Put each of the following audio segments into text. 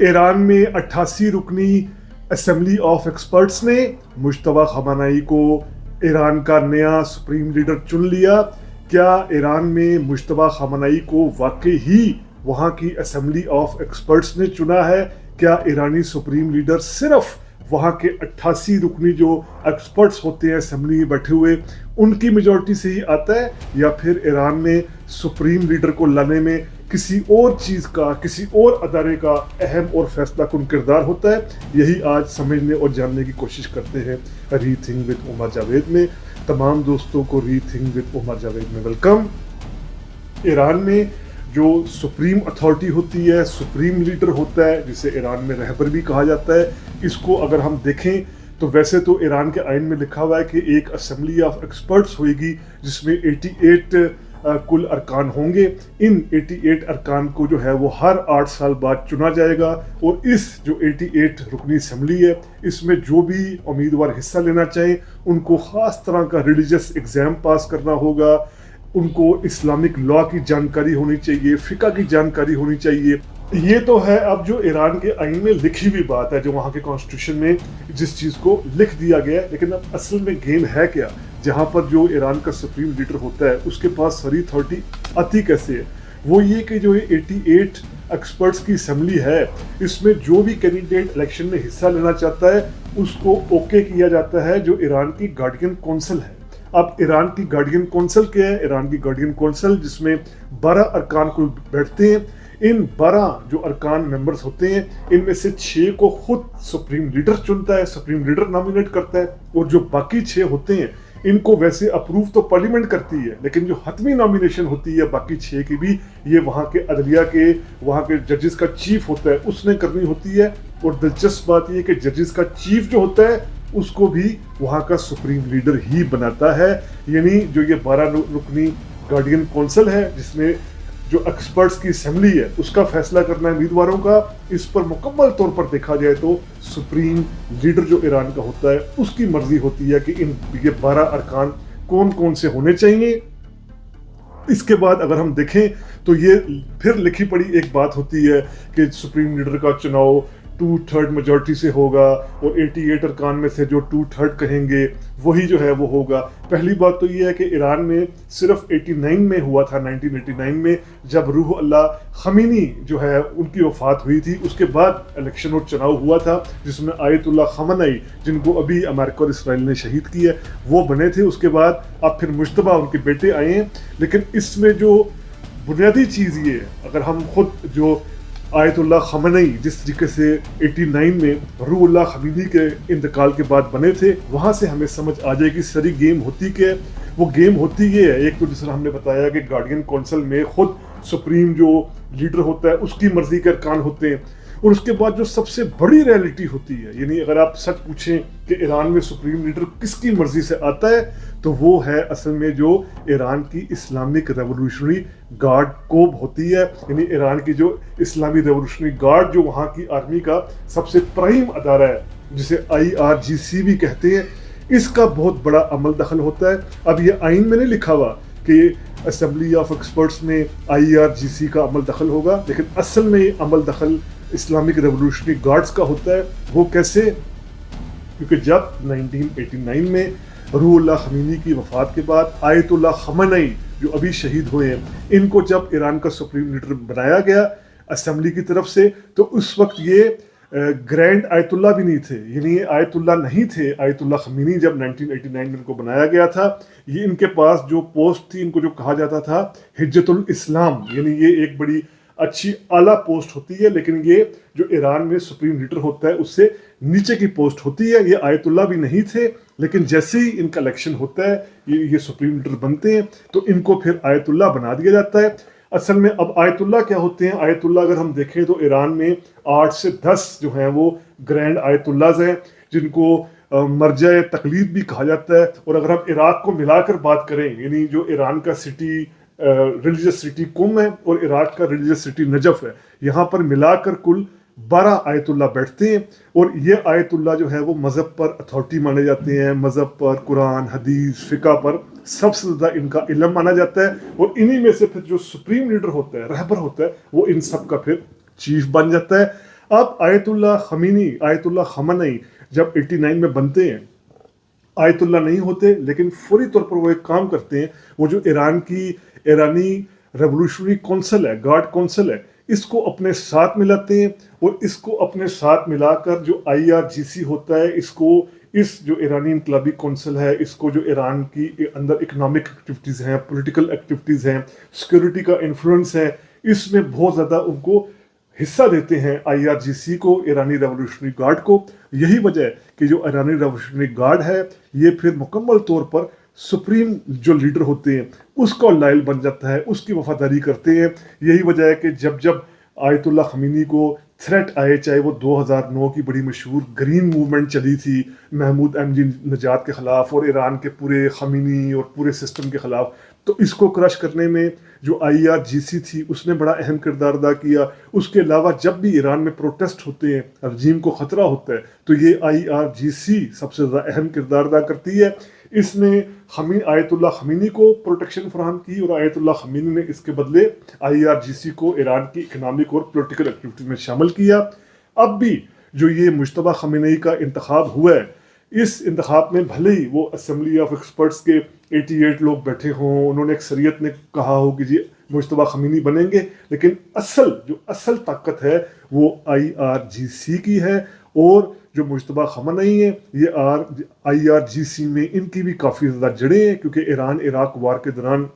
Iran में 88 रुकनी assembly of experts ने मुश्तबा खamenei को ईरान का नया सुप्रीम लीडर चुन लिया। क्या ईरान में मुश्तबा खamenei को वाकई ही वहाँ की असेंबली ऑफ एक्सपर्ट्स ने चुना है? क्या ईरानी सुप्रीम लीडर सिर्फ वहाँ के 88 रुकनी जो एक्सपर्ट्स होते हैं असेंबली में बैठे हुए उनकी मेजॉरिटी से ही आता है, या फिर ईरान में सुप्रीम लीडर को लाने में किसी और चीज़ का, किसी और अदारे का अहम और फैसला कुन किरदार होता है? यही आज समझने और जानने की कोशिश करते हैं रीथिंक विद उमर जावेद में। तमाम दोस्तों को रीथिंक विद उमर जावेद में वेलकम। ईरान में जो सुप्रीम अथॉरिटी होती है, सुप्रीम लीडर होता है, जिसे ईरान में रहबर भी कहा जाता है, इसको अगर हम देखें तो वैसे तो ईरान के आइन में लिखा हुआ है कि एक असेंबली ऑफ एक्सपर्ट्स होगी जिसमें 88 कुल अरकान होंगे। इन 88 अरकान को जो है वो हर 8 साल बाद चुना जाएगा, और इस जो 88 रुकनी असेंबली है इसमें जो भी उम्मीदवार हिस्सा लेना चाहें उनको ख़ास तरह का रिलीजियस एग्ज़ाम पास करना होगा, उनको इस्लामिक लॉ की जानकारी होनी चाहिए, फ़िक़ा की जानकारी होनी चाहिए। ये तो है अब जो ईरान के आइन में लिखी हुई बात है, जो वहाँ के कॉन्स्टिट्यूशन में जिस चीज़ को लिख दिया गया है। लेकिन अब असल में गेम है क्या? जहाँ पर जो ईरान का सुप्रीम लीडर होता है उसके पास सारी अथॉरिटी आती कैसे है? वो ये कि जो ये 88 एक्सपर्ट्स की असेंबली है इसमें जो भी कैंडिडेट इलेक्शन में हिस्सा लेना चाहता है उसको ओके किया जाता है जो ईरान की गार्डियन कौंसिल है। अब ईरान की गार्डियन कौंसिल क्या है? ईरान की गार्डियन कौंसिल जिसमें 12 अरकान को बैठते हैं। इन 12 जो अरकान मेंबर्स होते हैं इनमें से 6 को खुद सुप्रीम लीडर चुनता है, सुप्रीम लीडर नॉमिनेट करता है, और जो बाकी 6 होते हैं इनको वैसे अप्रूव तो पार्लियामेंट करती है, लेकिन जो हतमी नॉमिनेशन होती है बाकी 6 की भी ये वहाँ के अदलिया के, वहाँ के जजेस का चीफ होता है उसने करनी होती है। और दिलचस्प बात यह कि जजेस का चीफ जो होता है उसको भी वहाँ का सुप्रीम लीडर ही बनाता है। यानी जो ये 12 रुकनी गार्डियन कौंसिल है जिसमें जो एक्सपर्ट्स की असेंबली है उसका फैसला करना है उम्मीदवारों का, इस पर मुकम्मल तौर पर देखा जाए तो सुप्रीम लीडर जो ईरान का होता है उसकी मर्जी होती है कि ये 12 अरकान कौन कौन से होने चाहिए। इसके बाद अगर हम देखें तो ये फिर लिखी पड़ी एक बात होती है कि सुप्रीम लीडर का चुनाव 2/3 मेजॉरिटी से होगा, और 88 अरकान में से जो 2/3 कहेंगे वही जो है वो होगा। पहली बात तो ये है कि ईरान में सिर्फ 89 में हुआ था, 1989 में जब रूह अल्लाह खमीनी जो है उनकी वफात हुई थी, उसके बाद इलेक्शन और चुनाव हुआ था जिसमें आयतुल्लाह खamenei जिनको अभी अमेरिका और इसराइल ने शहीद किया वो बने थे। उसके बाद अब फिर मुश्तबा उनके बेटे आए हैं। लेकिन इसमें जो बुनियादी चीज़ ये है, अगर हम खुद जो आयतुल्लाह खamenei जिस तरीके से 89 में रूहुल्लाह खमीनी के इंतकाल के बाद बने थे, वहाँ से हमें समझ आ जाएगी सारी गेम होती क्या है। वो गेम होती ये है, एक तो जिस तरह हमने बताया कि गार्डियन कौंसिल में खुद सुप्रीम जो लीडर होता है उसकी मर्जी के अरकान होते हैं, और उसके बाद जो सबसे बड़ी रियलिटी होती है, यानी अगर आप सच पूछें कि ईरान में सुप्रीम लीडर किसकी मर्जी से आता है तो वो है असल में जो ईरान की इस्लामिक रेवोल्यूशनरी गार्ड कोब होती है। यानी ईरान की जो इस्लामी रेवोल्यूशनरी गार्ड जो वहाँ की आर्मी का सबसे प्राइम अदारा है जिसे IRGC भी कहते हैं, इसका बहुत बड़ा अमल दखल होता है। अब ये आइन में नहीं लिखा हुआ कि असेंबली ऑफ एक्सपर्ट्स में IRGC का अमल दखल होगा, लेकिन असल में ये अमल दखल इस्लामिक रेवोल्यूशनरी गार्ड्स का होता है। वो कैसे? क्योंकि जब 1989 में रूहुल्लाह खमीनी की वफात के बाद आयतुल्लाह खamenei जो अभी शहीद हुए हैं, इनको जब ईरान का सुप्रीम लीडर बनाया गया असेंबली की तरफ से, तो उस वक्त ये ग्रैंड आयतुल्लाह भी नहीं थे, यानी ये आयतुल्लाह नहीं थे। आयतुल्लाह खमीनी जब 1989 में इनको बनाया गया था, ये इनके पास जो पोस्ट थी, इनको जो कहा जाता था हिज्जतुल इस्लाम, यानी ये एक बड़ी अच्छी आला पोस्ट होती है, लेकिन ये जो ईरान में सुप्रीम लीडर होता है उससे नीचे की पोस्ट होती है। ये आयतुल्लाह भी नहीं थे, लेकिन जैसे ही इनका इलेक्शन होता है ये सुप्रीम लीडर बनते हैं तो इनको फिर आयतुल्लाह बना दिया जाता है। असल में अब आयतुल्लाह क्या होते हैं? आयतुल्लाह अगर हम देखें तो ईरान में 8 से 10 जो हैं वो ग्रैंड आयतुल्लाज हैं जिनको मर्जा तकलीद भी कहा जाता है। और अगर हम इराक को मिलाकर बात करें, यानी जो ईरान का सिटी रिलीजियस सिटी कुम है और इराक का रिलीजियस सिटी नजफ है, यहाँ पर मिलाकर कुल 12 आयतुल्लाह बैठते हैं। और ये आयतुल्लाह जो है वो मज़हब पर अथॉरिटी माने जाते हैं, मज़हब पर, कुरान, हदीस, फ़िक़ा पर सबसे ज़्यादा इनका इल्म माना जाता है। और इन्हीं में से फिर जो सुप्रीम लीडर होता है, रहबर होता है, वो इन सब का फिर चीफ बन जाता है। अब आयतुल्ला खamenei जब 89 में बनते हैं, आयतुल्ला नहीं होते, लेकिन फौरी तौर पर वो एक काम करते हैं, वो जो ईरानी रेवोल्यूशनरी काउंसिल है, गार्ड काउंसिल है, इसको अपने साथ मिलाते हैं, और इसको अपने साथ मिलाकर जो IRGC होता है, इसको इस जो ईरानी इनकलाबी काउंसिल है, इसको जो ईरान की अंदर इकोनॉमिक एक्टिविटीज़ हैं, पॉलिटिकल एक्टिविटीज़ हैं, सिक्योरिटी का इन्फ्लुएंस है, इसमें बहुत ज़्यादा उनको हिस्सा देते हैं IRGC को, ईरानी रेवोल्यूशनरी गार्ड को। यही वजह है कि जो ईरानी रेवोल्यूशनरी गार्ड है, ये फिर मुकम्मल तौर पर सुप्रीम जो लीडर होते हैं उसका लायल बन जाता है, उसकी वफादारी करते हैं। यही वजह है कि जब जब आयतुल्ला खमीनी को थ्रेट आए, चाहे वो 2009 की बड़ी मशहूर ग्रीन मूवमेंट चली थी महमूद अहमदी नजाद के ख़िलाफ़ और ईरान के पूरे खमीनी और पूरे सिस्टम के ख़िलाफ़, तो इसको क्रश करने में जो IRGC थी उसने बड़ा अहम किरदार अदा किया। उसके अलावा जब भी ईरान में प्रोटेस्ट होते हैं, रजीम को ख़तरा होता है, तो ये IRGC सबसे ज़्यादा अहम किरदार अदा करती है। इसने आयतुल्ला खमीनी को प्रोटेक्शन फराहम की, और आयतुल्ला खमीनी ने इसके बदले IRGC को ईरान की इकनॉमिक और पॉलिटिकल एक्टिविटीज में शामिल किया। अब भी जो ये मुश्तबा खamenei का इंतखाब हुआ है, इस इंतखाब में भले ही वो असेंबली ऑफ एक्सपर्ट्स के 88 लोग बैठे हों, उन्होंने अक्सरियत ने कहा हो कि जी मुश्तबा खमीनी बनेंगे, लेकिन असल ताकत है वो IRGC की है। और जो मुश्तबा खamenei है, ये IRGC में इनकी भी काफ़ी ज़्यादा जड़ें हैं, क्योंकि ईरान इराक वार के दौरान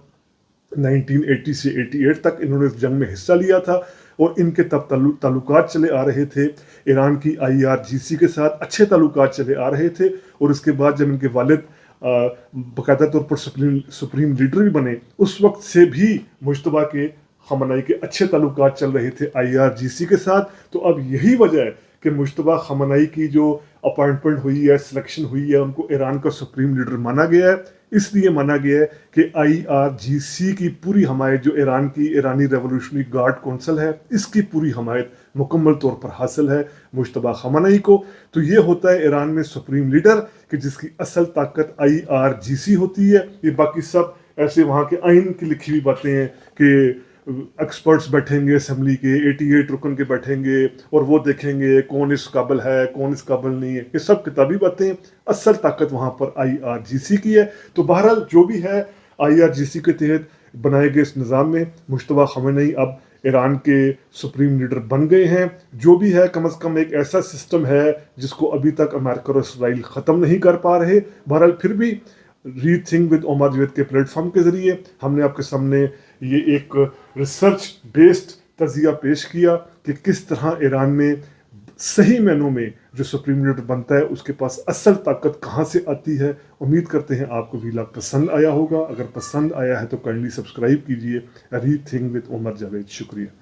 1980 से 88 तक इन्होंने इस जंग में हिस्सा लिया था, और इनके तब ताल्लुकात चले आ रहे थे ईरान की IRGC के साथ, अच्छे ताल्लुकात चले आ रहे थे। और उसके बाद जब इनके वालिद बाकायदा तौर पर सुप्रीम लीडर भी बने, उस वक्त से भी मुश्तबा के खamenei के अच्छे ताल्लुकात चल रहे थे IRGC के साथ। तो अब यही वजह है कि मुश्तबा खamenei की जो अपॉइंटमेंट हुई है, सिलेक्शन हुई है, उनको ईरान का सुप्रीम लीडर माना गया है। इसलिए माना गया है कि IRGC की पूरी हमायत, जो ईरानी रेवोल्यूशनरी गार्ड काउंसिल है, इसकी पूरी हमायत मुकम्मल तौर पर हासिल है मुश्तबा खamenei को। तो ये होता है ईरान में सुप्रीम लीडर कि जिसकी असल ताकत IRGC होती है। ये बाकी सब ऐसे वहाँ के आइन की लिखी हुई बातें हैं कि एक्सपर्ट्स बैठेंगे असेंबली के, 88 रुकन के बैठेंगे, और वो देखेंगे कौन इस काबिल है, कौन इस काबिल नहीं है। ये सब किताबी बातें, असल ताकत वहाँ पर IRGC की है। तो बहरहाल जो भी है, IRGC के तहत बनाए गए इस निज़ाम में मुश्तबा खamenei अब ईरान के सुप्रीम लीडर बन गए हैं। जो भी है, कम अज़ कम एक ऐसा सिस्टम है जिसको अभी तक अमेरिका और इसराइल ख़त्म नहीं कर पा रहे। बहरहाल फिर भी रीथिंक विद ओमर जावेद के प्लेटफॉर्म के ज़रिए हमने आपके सामने ये एक रिसर्च बेस्ड तजिया पेश किया कि किस तरह ईरान में सही मायनों में जो सुप्रीम लीडर बनता है उसके पास असल ताकत कहाँ से आती है। उम्मीद करते हैं आपको वीलॉग पसंद आया होगा। अगर पसंद आया है तो काइंडली सब्सक्राइब कीजिए रीथिंक विद ओमर जावेद। शुक्रिया।